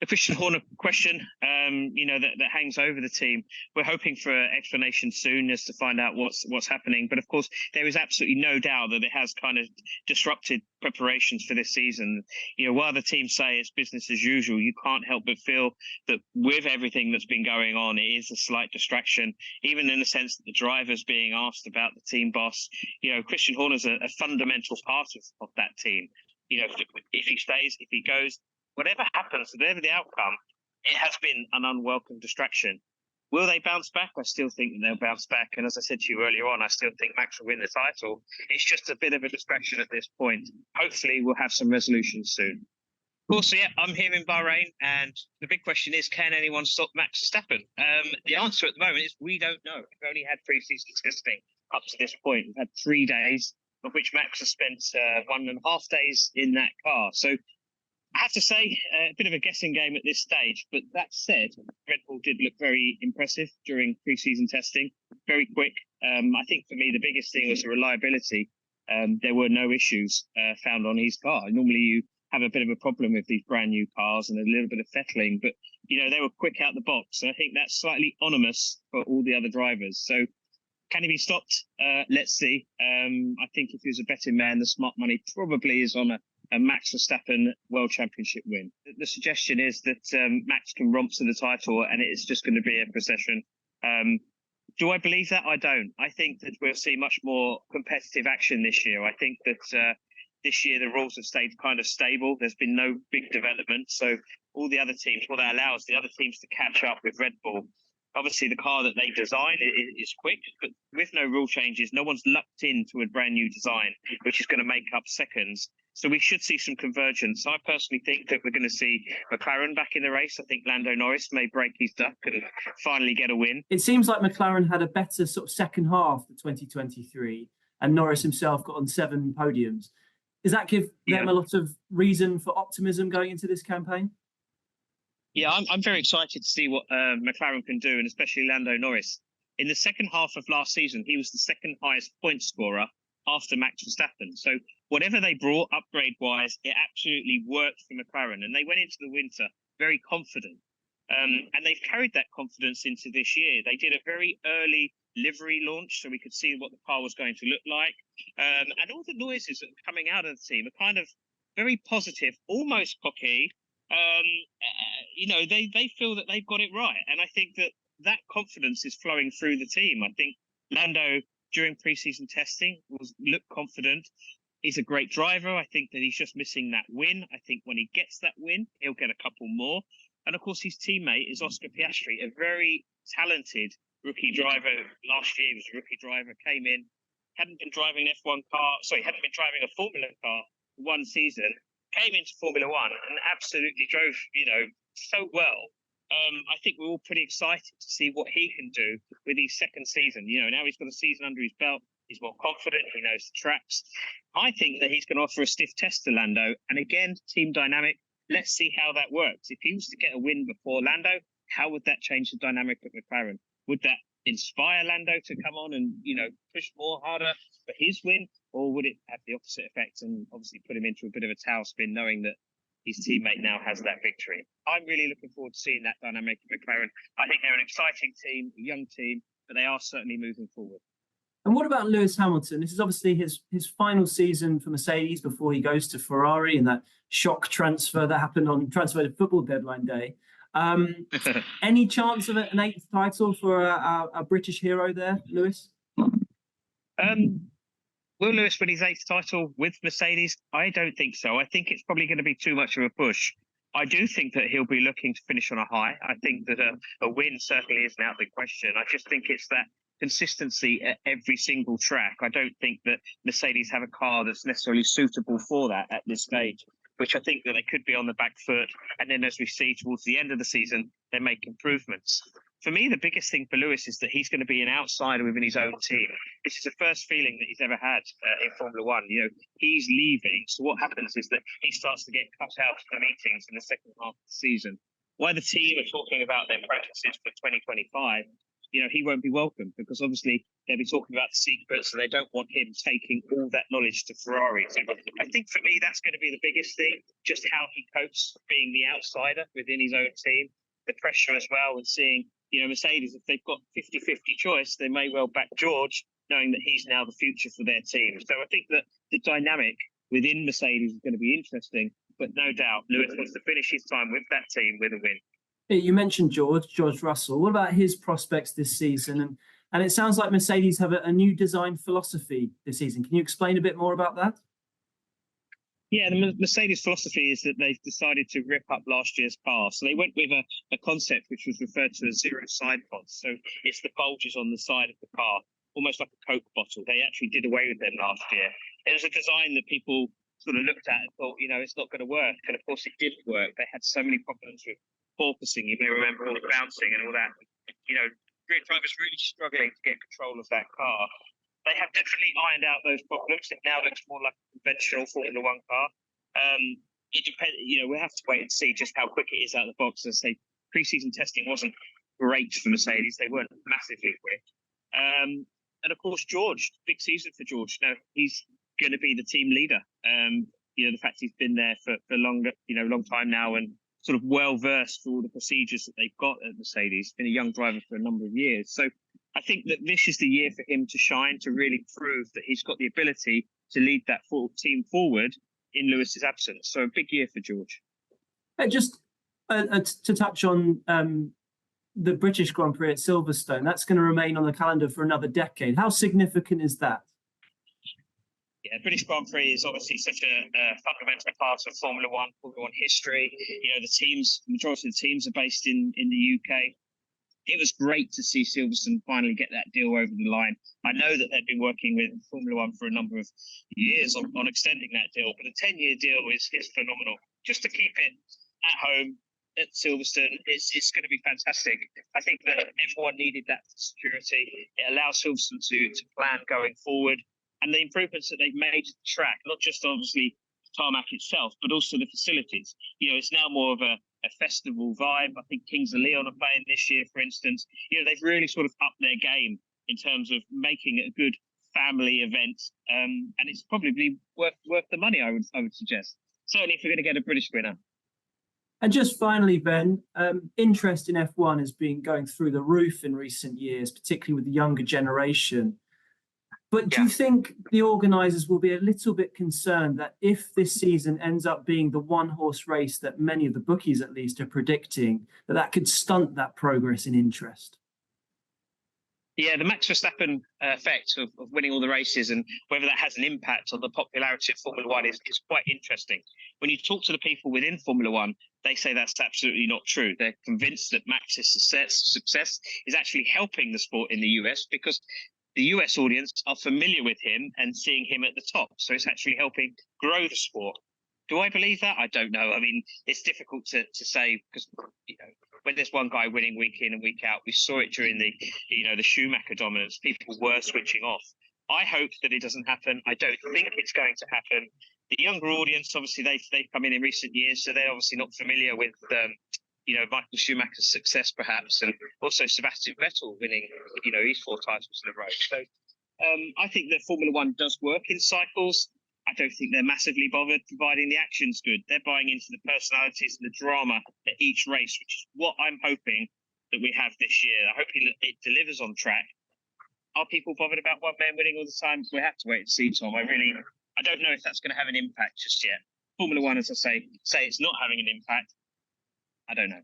the Christian Horner question, that hangs over the team. We're hoping for an explanation soon as to find out what's happening. But of course, there is absolutely no doubt that it has kind of disrupted preparations for this season. While the team say it's business as usual, you can't help but feel that with everything that's been going on, it is a slight distraction, even in the sense that the drivers being asked about the team boss. Christian Horner's a fundamental part of that team. If he stays, if he goes, whatever happens, whatever the outcome, it has been an unwelcome distraction. Will they bounce back? I still think that they'll bounce back. And as I said to you earlier on, I still think Max will win the title. It's just a bit of a distraction at this point. Hopefully, we'll have some resolution soon. Of course, yeah, I'm here in Bahrain, and the big question is, can anyone stop Max Verstappen? The answer at the moment is we don't know. We've only had pre-season testing up to this point. We've had 3 days, of which Max has spent 1.5 days in that car. So I have to say, a bit of a guessing game at this stage. But that said, Red Bull did look very impressive during pre-season testing, very quick. I think for me, the biggest thing was the reliability. There were no issues found on his car. Normally, you have a bit of a problem with these brand new cars and a little bit of fettling. But, they were quick out the box. And I think that's slightly onerous for all the other drivers. So can he be stopped? Let's see. I think if he was a betting man, the smart money probably is on a Max Verstappen World Championship win. The suggestion is that Max can romp to the title and it's just going to be a procession. Do I believe that? I don't. I think that we'll see much more competitive action this year. I think that this year the rules have stayed kind of stable. There's been no big development. So all the other teams, what that allows the other teams to catch up with Red Bull. Obviously, the car that they design is quick, but with no rule changes, no one's lucked into a brand new design, which is going to make up seconds. So we should see some convergence. I personally think that we're going to see McLaren back in the race. I think Lando Norris may break his duck and finally get a win. It seems like McLaren had a better sort of second half of 2023, and Norris himself got on 7 podiums. Does that give them a lot of reason for optimism going into this campaign? Yeah, I'm very excited to see what McLaren can do, and especially Lando Norris. In the second half of last season, he was the second highest point scorer after Max Verstappen. So whatever they brought upgrade-wise, it absolutely worked for McLaren. And they went into the winter very confident. And they've carried that confidence into this year. They did a very early livery launch so we could see what the car was going to look like. And all the noises that are coming out of the team are kind of very positive, almost cocky. They feel that they've got it right. And I think that confidence is flowing through the team. I think Lando, during pre-season testing, looked confident. He's a great driver. I think that he's just missing that win. I think when he gets that win, he'll get a couple more. And of course, his teammate is Oscar Piastri, a very talented rookie driver. Last year, he was a rookie driver, came in, hadn't been driving an F1 car, hadn't been driving a Formula car for one season, came into Formula One and absolutely drove, so well. I think we're all pretty excited to see what he can do with his second season. Now he's got a season under his belt. He's more confident. He knows the tracks. I think that he's going to offer a stiff test to Lando. And again, team dynamic. Let's see how that works. If he was to get a win before Lando, how would that change the dynamic at McLaren? Would that inspire Lando to come on and, push more harder for his win? Or would it have the opposite effect and obviously put him into a bit of a tailspin, knowing that his teammate now has that victory? I'm really looking forward to seeing that dynamic at McLaren. I think they're an exciting team, a young team, but they are certainly moving forward. And what about Lewis Hamilton? This is obviously his final season for Mercedes before he goes to Ferrari in that shock transfer that happened on transfer to football deadline day. Any chance of an 8th title for a British hero there, Lewis? Will Lewis win his 8th title with Mercedes? I don't think so. I think it's probably going to be too much of a push. I do think that he'll be looking to finish on a high. I think that a win certainly isn't out of the question. I just think it's that consistency at every single track. I don't think that Mercedes have a car that's necessarily suitable for that at this stage, which I think that they could be on the back foot. And then as we see towards the end of the season, they make improvements. For me, the biggest thing for Lewis is that he's going to be an outsider within his own team. This is the first feeling that he's ever had in Formula One. He's leaving. So what happens is that he starts to get cut out of the meetings in the second half of the season. Why the team are talking about their practices for 2025, he won't be welcome, because obviously they'll be talking about the secrets and they don't want him taking all that knowledge to Ferrari. So I think for me, that's going to be the biggest thing, just how he copes being the outsider within his own team, the pressure as well, and seeing, Mercedes, if they've got 50-50 choice, they may well back George, knowing that he's now the future for their team. So I think that the dynamic within Mercedes is going to be interesting, but no doubt Lewis wants to finish his time with that team with a win. You mentioned George Russell. What about his prospects this season? And it sounds like Mercedes have a new design philosophy this season. Can you explain a bit more about that? Yeah, the Mercedes philosophy is that they've decided to rip up last year's car. So they went with a concept which was referred to as zero side pods. So it's the bulges on the side of the car, almost like a Coke bottle. They actually did away with them last year. It was a design that people sort of looked at and thought, it's not going to work. And of course, it didn't work. They had so many problems with porpoising. You may remember all the bouncing and all that. Grid drivers really struggling to get control of that car. They have definitely ironed out those problems. It now looks more like a conventional Formula One car. It depends. We'll have to wait and see just how quick it is out of the box. As I say, pre-season testing wasn't great for Mercedes. They weren't massively quick. And of course, George, big season for George. Now he's going to be the team leader. The fact he's been there for longer, long time now, and sort of well versed for all the procedures that they've got at Mercedes. Been a young driver for a number of years, so I think that this is the year for him to shine, to really prove that he's got the ability to lead that team forward in Lewis's absence. So a big year for George. Just to touch on the British Grand Prix at Silverstone, that's going to remain on the calendar for another decade. How significant is that? Yeah, British Grand Prix is obviously such a fundamental part of Formula One history. The majority of the teams are based in the UK. It was great to see Silverstone finally get that deal over the line. I know that they've been working with Formula One for a number of years on extending that deal, but a 10-year deal is phenomenal. Just to keep it at home at Silverstone, it's going to be fantastic. I think that everyone needed that security. It allows Silverstone to plan going forward. And the improvements that they've made to the track, not just obviously the tarmac itself, but also the facilities. It's now more of a festival vibe. I think Kings of Leon are playing this year, for instance. They've really sort of upped their game in terms of making it a good family event. And it's probably worth the money, I would suggest. Certainly if we're going to get a British winner. And just finally, Ben, interest in F1 has been going through the roof in recent years, particularly with the younger generation. But do you think the organisers will be a little bit concerned that if this season ends up being the one-horse race that many of the bookies at least are predicting, that could stunt that progress in interest? Yeah, the Max Verstappen effect of winning all the races and whether that has an impact on the popularity of Formula One is quite interesting. When you talk to the people within Formula One, they say that's absolutely not true. They're convinced that Max's success is actually helping the sport in the US, because the US audience are familiar with him and seeing him at the top. So it's actually helping grow the sport. Do I believe that? I don't know. I mean, it's difficult to say, because when there's one guy winning week in and week out, we saw it during the Schumacher dominance. People were switching off. I hope that it doesn't happen. I don't think it's going to happen. The younger audience, obviously, they've come in recent years, so they're obviously not familiar with Michael Schumacher's success, perhaps, and also Sebastian Vettel winning, his 4 titles in a row. So I think that Formula One does work in cycles. I don't think they're massively bothered, providing the action's good. They're buying into the personalities and the drama at each race, which is what I'm hoping that we have this year. I'm hoping that it delivers on track. Are people bothered about one man winning all the time? We have to wait and see, Tom. I don't know if that's going to have an impact just yet. Formula One, as I say it's not having an impact. I don't know.